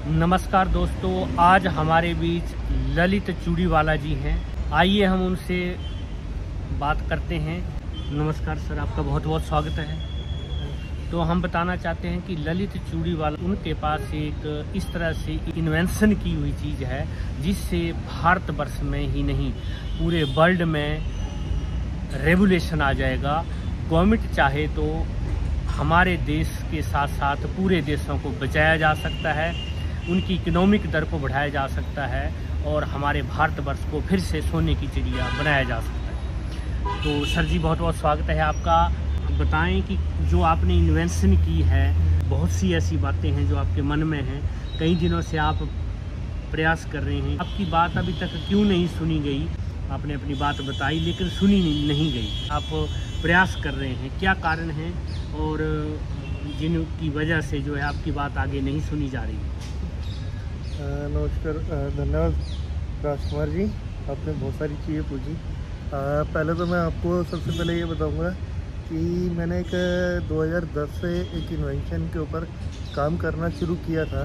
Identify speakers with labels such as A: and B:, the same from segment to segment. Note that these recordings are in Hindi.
A: नमस्कार दोस्तों, आज हमारे बीच ललित चूड़ीवाला जी हैं। आइए हम उनसे बात करते हैं। नमस्कार सर, आपका बहुत बहुत स्वागत है। तो हम बताना चाहते हैं कि ललित चूड़ीवाला, उनके पास एक इस तरह से इन्वेंशन की हुई चीज़ है जिससे भारतवर्ष में ही नहीं पूरे वर्ल्ड में रेवोल्यूशन आ जाएगा। गवर्नमेंट चाहे तो हमारे देश के साथ साथ पूरे देशों को बचाया जा सकता है, उनकी इकोनॉमिक दर को बढ़ाया जा सकता है और हमारे भारतवर्ष को फिर से सोने की चिड़िया बनाया जा सकता है। तो सर जी, बहुत बहुत स्वागत है आपका। बताएं कि जो आपने इन्वेंशन की है, बहुत सी ऐसी बातें हैं जो आपके मन में हैं, कई दिनों से आप प्रयास कर रहे हैं, आपकी बात अभी तक क्यों नहीं सुनी गई? आपने अपनी बात बताई लेकिन सुनी नहीं गई। आप प्रयास कर रहे हैं, क्या कारण है और जिनकी वजह से जो है आपकी बात आगे नहीं सुनी जा रही है?
B: नमस्कार, धन्यवाद राजकुमार जी, आपने बहुत सारी चीज़ें पूछी। पहले तो मैं आपको सबसे पहले ये बताऊंगा कि मैंने एक 2010 से एक इन्वेंशन के ऊपर काम करना शुरू किया था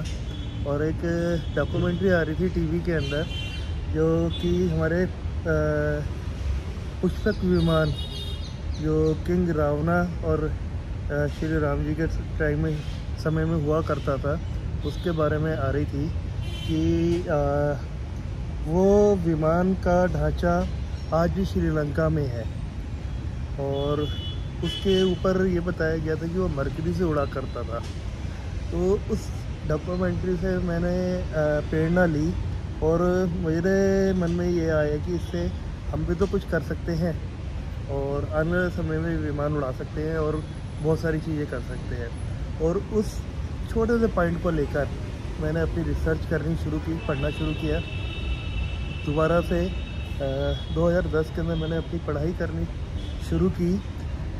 B: और एक डॉक्यूमेंट्री आ रही थी टीवी के अंदर, जो कि हमारे पुष्पक विमान जो किंग रावणा और श्री राम जी के टाइम में समय में हुआ करता था, उसके बारे में आ रही थी कि वो विमान का ढांचा आज भी श्रीलंका में है और उसके ऊपर ये बताया गया था कि वो मरकरी से उड़ा करता था। तो उस डॉक्यूमेंट्री से मैंने प्रेरणा ली और मेरे मन में ये आया कि इससे हम भी तो कुछ कर सकते हैं और आने वाले समय में विमान उड़ा सकते हैं और बहुत सारी चीज़ें कर सकते हैं। और उस छोटे से पॉइंट को लेकर मैंने अपनी रिसर्च करनी शुरू की, पढ़ना शुरू किया। दोबारा से 2010 के अंदर मैंने अपनी पढ़ाई करनी शुरू की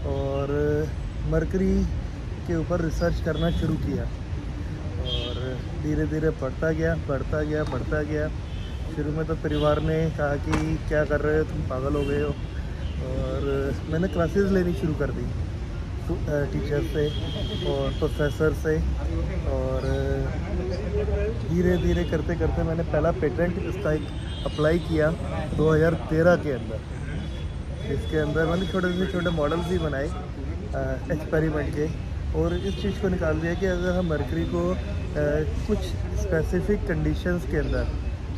B: और मरकरी के ऊपर रिसर्च करना शुरू किया और धीरे धीरे बढ़ता गया। शुरू में तो परिवार ने कहा कि क्या कर रहे हो, तुम पागल हो गए हो, और मैंने क्लासेस लेनी शुरू कर दी टीचर से और प्रोफेसर से, और धीरे धीरे करते करते मैंने पहला पेटेंट इसका एक अप्लाई किया 2013 के अंदर। इसके अंदर मैंने छोटे से छोटे मॉडल्स ही बनाए एक्सपेरिमेंट के, और इस चीज़ को निकाल दिया कि अगर हम मरकरी को कुछ स्पेसिफिक कंडीशंस के अंदर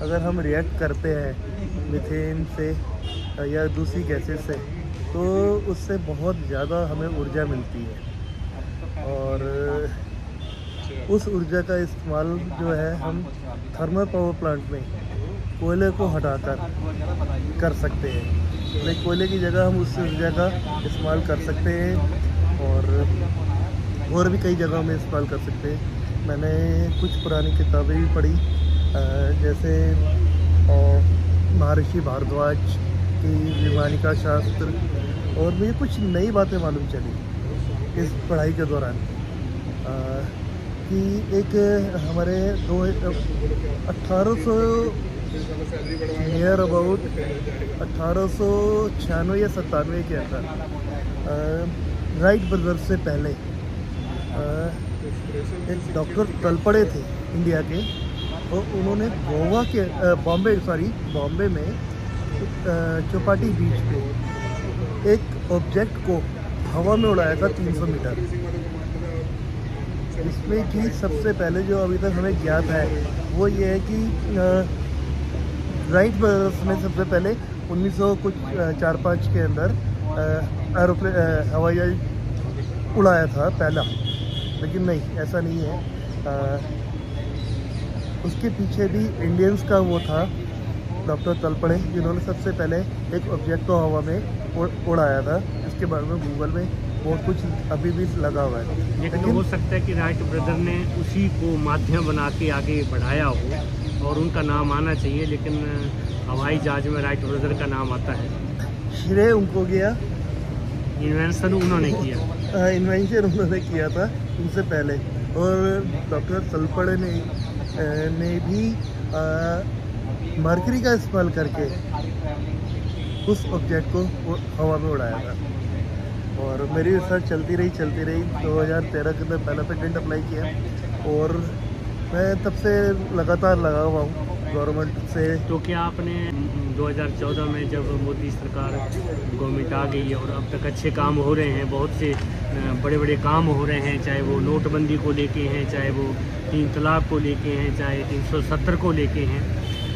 B: अगर हम रिएक्ट करते हैं मीथेन से या दूसरी गैसेस से, तो उससे बहुत ज़्यादा हमें ऊर्जा मिलती है और उस ऊर्जा का इस्तेमाल जो है हम थर्मल पावर प्लांट में कोयले को हटाकर कर सकते हैं। लाइक कोयले की जगह हम उस ऊर्जा का इस्तेमाल कर सकते हैं और भी कई जगहों में इस्तेमाल कर सकते हैं। मैंने कुछ पुरानी किताबें भी पढ़ी, जैसे महर्षि भारद्वाज की विमानिका शास्त्र, और मुझे कुछ नई बातें मालूम चली इस पढ़ाई के दौरान कि एक हमारे 1800 नियर अबाउट 1896 या 97 के अंदर राइट ब्रदर्स से पहले एक डॉक्टर तलपड़े थे इंडिया के, और उन्होंने बॉम्बे में चौपाटी बीच पे एक ऑब्जेक्ट को हवा में उड़ाया था 300 मीटर। इसमें कि सबसे पहले जो अभी तक हमें ज्ञात है वो ये है कि राइट ब्रदर्स ने सबसे पहले 1904-5 के अंदर हवाई जहाज उड़ाया था पहला, लेकिन नहीं, ऐसा नहीं है। उसके पीछे भी इंडियंस का वो था डॉक्टर तलपड़े, जिन्होंने सबसे पहले एक ऑब्जेक्ट को हवा में उड़ाया था। इसके बारे में गूगल में बहुत कुछ अभी भी लगा हुआ है।
A: लेकिन हो सकता है कि राइट ब्रदर ने उसी को माध्यम बना के आगे बढ़ाया हो और उनका नाम आना चाहिए, लेकिन हवाई जहाज में राइट ब्रदर का नाम आता है।
B: श्रेय उनको गया,
A: इन्वेंशन उन्होंने किया,
B: इन्वेंशन उन्होंने किया था उनसे पहले। और डॉक्टर तलपड़े ने भी मरकरी का इस्तेमाल करके उस ऑब्जेक्ट को हवा में उड़ाया था। और मेरी रिसर्च चलती रही 2013 के अंदर पहला पेटेंट अप्लाई किया और मैं तब से लगातार लगा हुआ हूँ गवर्नमेंट से।
A: तो क्या आपने 2014 में जब मोदी सरकार गवर्नमेंट आ गई है और अब तक अच्छे काम हो रहे हैं, बहुत से बड़े बड़े काम हो रहे हैं, चाहे वो नोटबंदी को लेके हैं, चाहे वो 3 तलाक को लेके हैं, चाहे 370 को लेके हैं,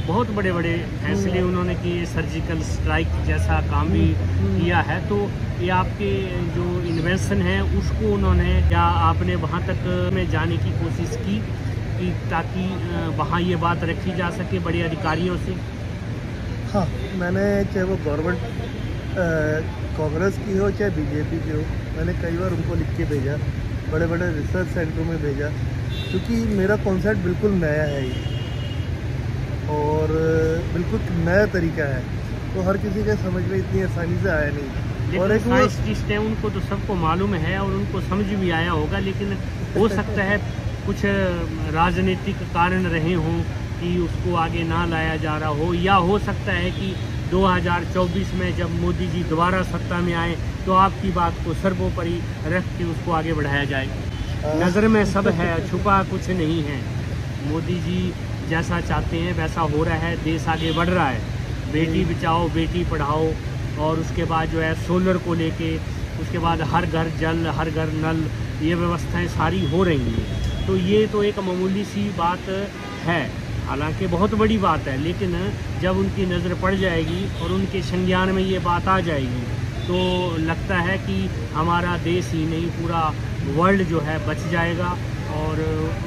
A: बहुत बड़े बड़े फैसले उन्होंने किए, सर्जिकल स्ट्राइक जैसा काम भी किया है। तो ये आपके जो इन्वेंशन है उसको उन्होंने, या आपने वहाँ तक में जाने की कोशिश की कि ताकि वहाँ ये बात रखी जा सके बड़े अधिकारियों से?
B: हाँ, मैंने चाहे वो गवर्नमेंट कांग्रेस की हो चाहे बीजेपी की हो, मैंने कई बार उनको लिख के भेजा, बड़े बड़े रिसर्च सेंटरों में भेजा, क्योंकि मेरा कॉन्सेप्ट बिल्कुल नया है ये और बिल्कुल नया तरीका है, तो हर किसी के समझ में इतनी आसानी से आया नहीं।
A: और एक साइंटिस्ट है, उनको तो सबको मालूम है और उनको समझ भी आया होगा, लेकिन हो सकता है कुछ राजनीतिक कारण रहे हों कि उसको आगे ना लाया जा रहा हो, या हो सकता है कि 2024 में जब मोदी जी दोबारा सत्ता में आए तो आपकी बात को सर्वोपरि रख के उसको आगे बढ़ाया जाए। नज़र में सब है, छुपा कुछ नहीं है। मोदी जी जैसा चाहते हैं वैसा हो रहा है, देश आगे बढ़ रहा है। बेटी बचाओ बेटी पढ़ाओ, और उसके बाद जो है सोलर को लेके, उसके बाद हर घर जल हर घर नल, ये व्यवस्थाएं सारी हो रही हैं। तो ये तो एक मामूली सी बात है, हालांकि बहुत बड़ी बात है, लेकिन जब उनकी नज़र पड़ जाएगी और उनके संज्ञान में ये बात आ जाएगी तो लगता है कि हमारा देश ही नहीं पूरा वर्ल्ड जो है बच जाएगा, और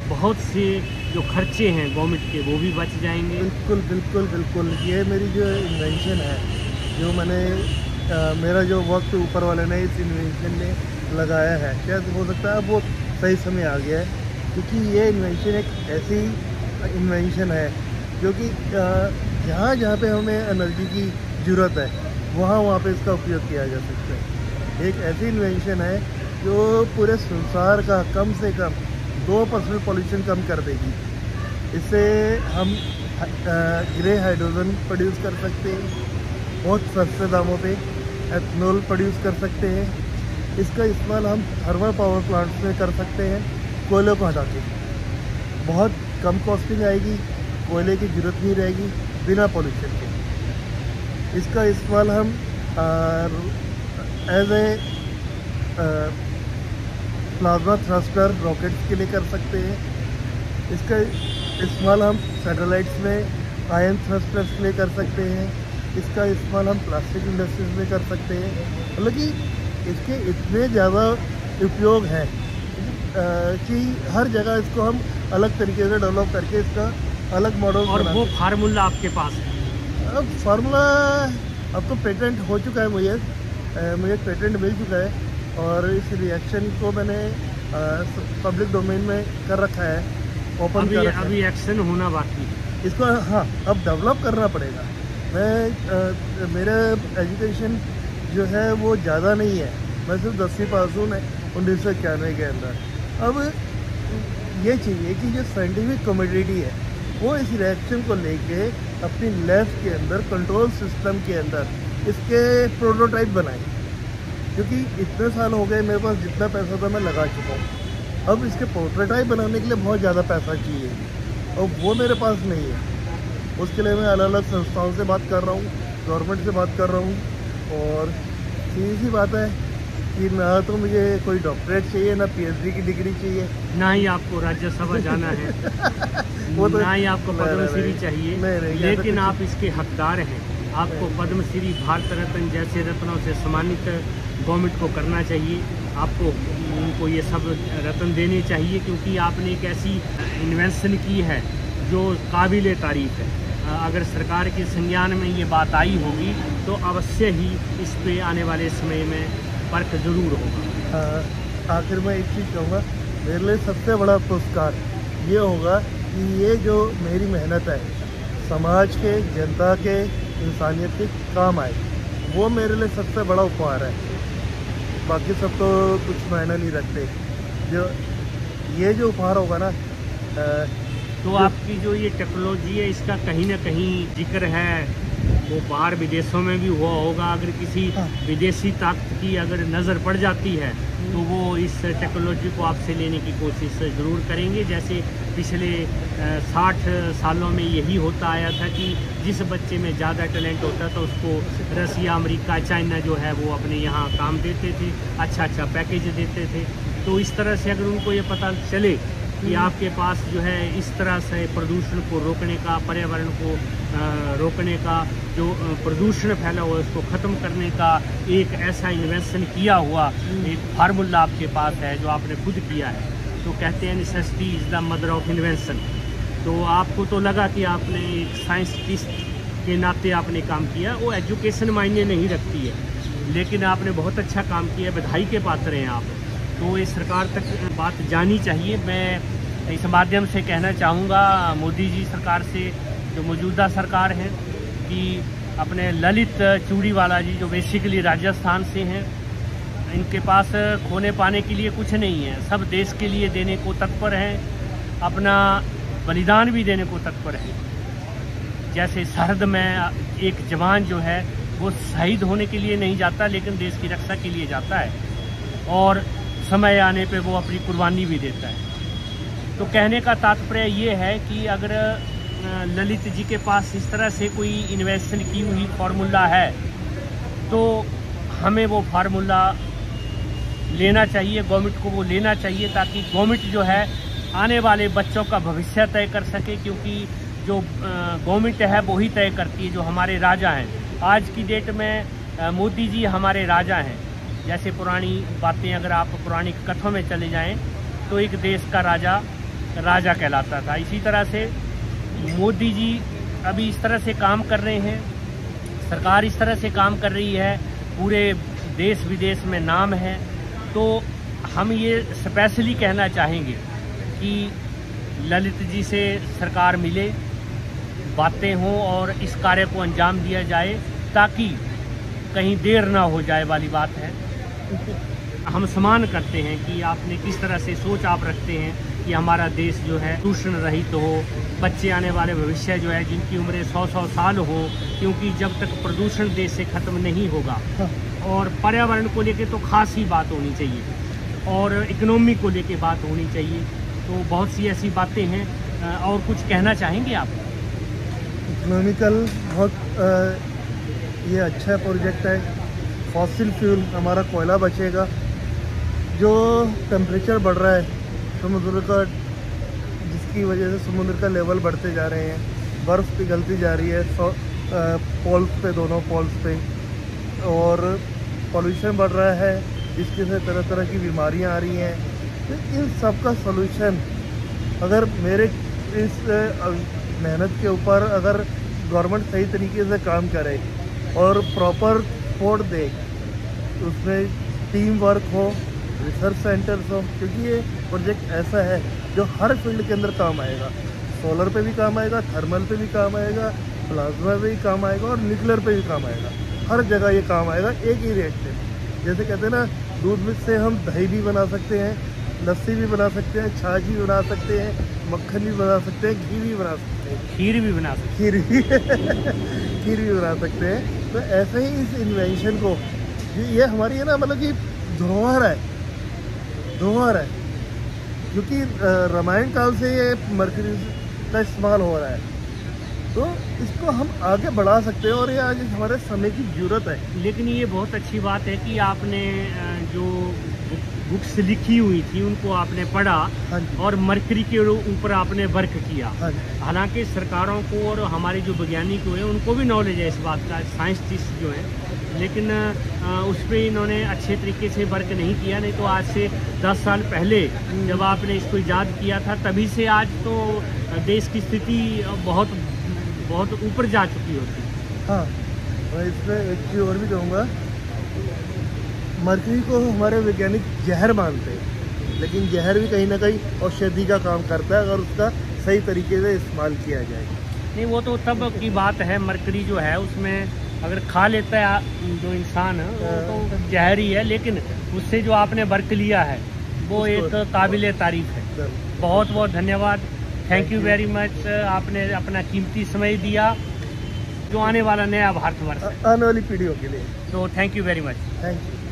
A: बहुत से जो खर्चे हैं गवर्नमेंट के वो भी बच जाएंगे।
B: बिल्कुल बिल्कुल बिल्कुल, ये मेरी जो इन्वेंशन है, जो मैंने मेरा जो वक्त ऊपर वाले ने इस इन्वेंशन में लगाया है, क्या हो सकता है वो सही समय आ गया है, क्योंकि ये इन्वेंशन एक ऐसी इन्वेंशन है जो कि जहाँ जहाँ पे हमें एनर्जी की ज़रूरत है वहाँ पे इसका उपयोग किया जा सकता है। एक ऐसी इन्वेंशन है जो पूरे संसार का कम से कम 2% पॉल्यूशन कम कर देगी। इससे हम ग्रे हाइड्रोजन प्रोड्यूस कर सकते हैं बहुत सस्ते दामों पे, एथनॉल प्रोड्यूस कर सकते हैं। इसका इस्तेमाल हम थर्मल पावर प्लांट्स में कर सकते हैं, कोयले को हटा के। बहुत कम कॉस्टिंग आएगी, कोयले की ज़रूरत नहीं रहेगी, बिना पॉल्यूशन के। इसका इस्तेमाल हम as a plasma thruster rockets के लिए कर सकते हैं। इसका इस्तेमाल हम सैटेलाइट्स में आयन थ्रस्टर्स के लिए कर सकते हैं। इसका इस्तेमाल हम प्लास्टिक इंडस्ट्रीज में कर सकते हैं। मतलब कि इसके इतने ज़्यादा उपयोग हैं कि हर जगह इसको हम अलग तरीके से डेवलप करके इसका अलग मॉडल।
A: और वो फार्मूला आपके पास है?
B: अब फार्मूला अब तो पेटेंट हो चुका है, मुझे पेटेंट मिल चुका है, और इस रिएक्शन को मैंने पब्लिक डोमेन में कर रखा है, ओपन कर रखा है।
A: अभी एक्शन होना बाकी है
B: इसको। हाँ, अब डेवलप करना पड़ेगा। मैं मेरा एजुकेशन जो है वो ज़्यादा नहीं है, मैं सिर्फ 10वीं पास हूँ 1991 के अंदर। अब ये चाहिए कि जो साइंटिफिक कम्युनिटी है वो इस रिएक्शन को लेके अपनी लैब के अंदर, कंट्रोल सिस्टम के अंदर इसके प्रोटोटाइप बनाए, क्योंकि इतने साल हो गए मेरे पास जितना पैसा था मैं लगा चुका हूँ। अब इसके प्रोटोटाइप बनाने के लिए बहुत ज़्यादा पैसा चाहिए और वो मेरे पास नहीं है। उसके लिए मैं अलग अलग संस्थाओं से बात कर रहा हूँ, गवर्नमेंट से बात कर रहा हूँ, और सीधी सी बात है कि ना तो मुझे कोई डॉक्टरेट चाहिए, ना पीएचडी की डिग्री चाहिए,
A: ना ही आपको राज्यसभा जाना है वो तो, ना ही आपको पद्मश्री चाहिए, लेकिन आप इसके हकदार हैं। आपको पद्मश्री, भारत रत्न जैसे रत्नों से सम्मानित गवर्नमेंट को करना चाहिए। आपको उनको ये सब रत्न देने चाहिए, क्योंकि आपने एक ऐसी इन्वेंशन की है जो काबिल तारीफ है। अगर सरकार के संज्ञान में ये बात आई होगी तो अवश्य ही इस पे आने वाले समय में फर्क ज़रूर होगा।
B: आखिर में एक चीज़ कहूँगा, मेरे लिए सबसे बड़ा पुरस्कार ये होगा कि ये जो मेरी मेहनत है समाज के, जनता के, इंसानियत के काम आए, वो मेरे लिए सबसे बड़ा उपहार है। बाकी सब तो कुछ मायने नहीं रखते। जो ये जो उपहार होगा ना,
A: तो आपकी जो ये टेक्नोलॉजी है इसका कहीं ना कहीं जिक्र है, वो बाहर विदेशों में भी हुआ होगा। अगर किसी विदेशी ताकत की अगर नज़र पड़ जाती है तो वो इस टेक्नोलॉजी को आपसे लेने की कोशिश ज़रूर करेंगे। जैसे पिछले 60 सालों में यही होता आया था कि जिस बच्चे में ज़्यादा टैलेंट होता था उसको रसिया, अमेरिका, चाइना जो है वो अपने यहाँ काम देते थे, अच्छा पैकेज देते थे। तो इस तरह से अगर उनको ये पता चले कि आपके पास जो है इस तरह से प्रदूषण को रोकने का, पर्यावरण को रोकने का, जो प्रदूषण फैला हुआ है उसको ख़त्म करने का एक ऐसा इन्वेंशन किया हुआ एक फार्मूला आपके पास है जो आपने खुद किया है, तो कहते हैं necessity is the mother of invention. तो आपको तो लगा कि आपने एक साइंटिस्ट के नाते आपने काम किया, वो एजुकेशन मायने नहीं रखती है, लेकिन आपने बहुत अच्छा काम किया, बधाई के पात्र हैं आप। तो ये सरकार तक बात जानी चाहिए। मैं इस माध्यम से कहना चाहूँगा मोदी जी सरकार से, जो मौजूदा सरकार है, कि अपने ललित चूड़ीवाला जी जो बेसिकली राजस्थान से हैं, इनके पास खोने पाने के लिए कुछ नहीं है, सब देश के लिए देने को तत्पर हैं, अपना बलिदान भी देने को तत्पर है। जैसे सरहद में एक जवान जो है वो शहीद होने के लिए नहीं जाता, लेकिन देश की रक्षा के लिए जाता है, और समय आने पे वो अपनी कुर्बानी भी देता है। तो कहने का तात्पर्य ये है कि अगर ललित जी के पास इस तरह से कोई इन्वेंशन की हुई फार्मूला है तो हमें वो फार्मूला लेना चाहिए, गवर्नमेंट को वो लेना चाहिए, ताकि गवर्नमेंट जो है आने वाले बच्चों का भविष्य तय कर सके, क्योंकि जो गवर्नमेंट है वो ही तय करती है, जो हमारे राजा हैं। आज की डेट में मोदी जी हमारे राजा हैं। जैसे पुरानी बातें अगर आप पुरानी कथाओं में चले जाएं तो एक देश का राजा कहलाता था। इसी तरह से मोदी जी अभी इस तरह से काम कर रहे हैं, सरकार इस तरह से काम कर रही है, पूरे देश विदेश में नाम है। तो हम ये स्पेशली कहना चाहेंगे कि ललित जी से सरकार मिले, बातें हों और इस कार्य को अंजाम दिया जाए, ताकि कहीं देर ना हो जाए वाली बात है। हम सम्मान करते हैं कि आपने किस तरह से सोच आप रखते हैं कि हमारा देश जो है प्रदूषण रहित हो, बच्चे आने वाले भविष्य जो है जिनकी उम्रें 100 साल हो, क्योंकि जब तक प्रदूषण देश से ख़त्म नहीं होगा, और पर्यावरण को लेके तो खास ही बात होनी चाहिए, और इकोनॉमी को लेके बात होनी चाहिए। तो बहुत सी ऐसी बातें हैं। और कुछ कहना चाहेंगे आप?
B: इकोनॉमिकल बहुत ये अच्छा प्रोजेक्ट है। फॉसिल फ्यूल, हमारा कोयला बचेगा। जो टेम्परेचर बढ़ रहा है समुद्र का, जिसकी वजह से समुद्र का लेवल बढ़ते जा रहे हैं, बर्फ़ पिघलती जा रही है पोल्स पे, दोनों पोल्स पे, और पॉल्यूशन बढ़ रहा है, जिसकी से तरह तरह की बीमारियां आ रही हैं। तो इन सब का सलूशन अगर मेरे इस मेहनत के ऊपर अगर गवर्नमेंट सही तरीके से काम करे और प्रॉपर सपोर्ट दे, उसमें टीम वर्क हो, रिसर्च सेंटर्स हो, क्योंकि ये प्रोजेक्ट ऐसा है जो हर फील्ड के अंदर काम आएगा। सोलर पे भी काम आएगा, थर्मल पे भी काम आएगा, प्लाज्मा पे भी काम आएगा, और न्यूक्लियर पे भी काम आएगा। हर जगह ये काम आएगा एक ही रेट पे। जैसे कहते हैं ना, दूध से हम दही भी बना सकते हैं, लस्सी भी बना सकते हैं, छाछ भी बना सकते हैं, मक्खन भी बना सकते हैं, घी भी बना सकते हैं,
A: खीर भी बना सकते
B: खीर भी बना सकते हैं। तो ऐसे ही इस इन्वेंशन को, ये हमारी है ना, मतलब कि धरोहर है, क्योंकि रामायण काल से ये मरकरी का इस्तेमाल हो रहा है, तो इसको हम आगे बढ़ा सकते हैं, और ये आज हमारे समय की ज़रूरत है।
A: लेकिन ये बहुत अच्छी बात है कि आपने जो बुक्स लिखी हुई थी उनको आपने पढ़ा, और मरकरी के ऊपर आपने वर्क किया। हालांकि सरकारों को और हमारे जो वैज्ञानिक हुए उनको भी नॉलेज है इस बात का, साइंटिस्ट जो हैं, लेकिन उस पर इन्होंने अच्छे तरीके से वर्क नहीं किया। नहीं तो आज से 10 साल पहले जब आपने इसको ईजाद किया था, तभी से आज तो देश की स्थिति बहुत ऊपर जा चुकी होती।
B: हाँ, मैं इसमें एक चीज़ और भी कहूँगा, मरकरी को हमारे वैज्ञानिक जहर मानते हैं, लेकिन जहर भी कहीं ना कहीं औषधि का काम करता है, अगर उसका सही तरीके से इस्तेमाल किया जाए।
A: नहीं, वो तो तब की बात है। मरकरी जो है उसमें अगर खा लेता है जो इंसान, वो तो जहर ही है, लेकिन उससे जो आपने वर्क लिया है वो एक काबिल तारीफ है। बहुत बहुत धन्यवाद, थैंक यू वेरी मच। आपने अपना कीमती समय दिया जो आने वाला नया भारतवर्ष,
B: आने वाली पीढ़ियों के लिए।
A: तो thank you very much.
B: Thank you.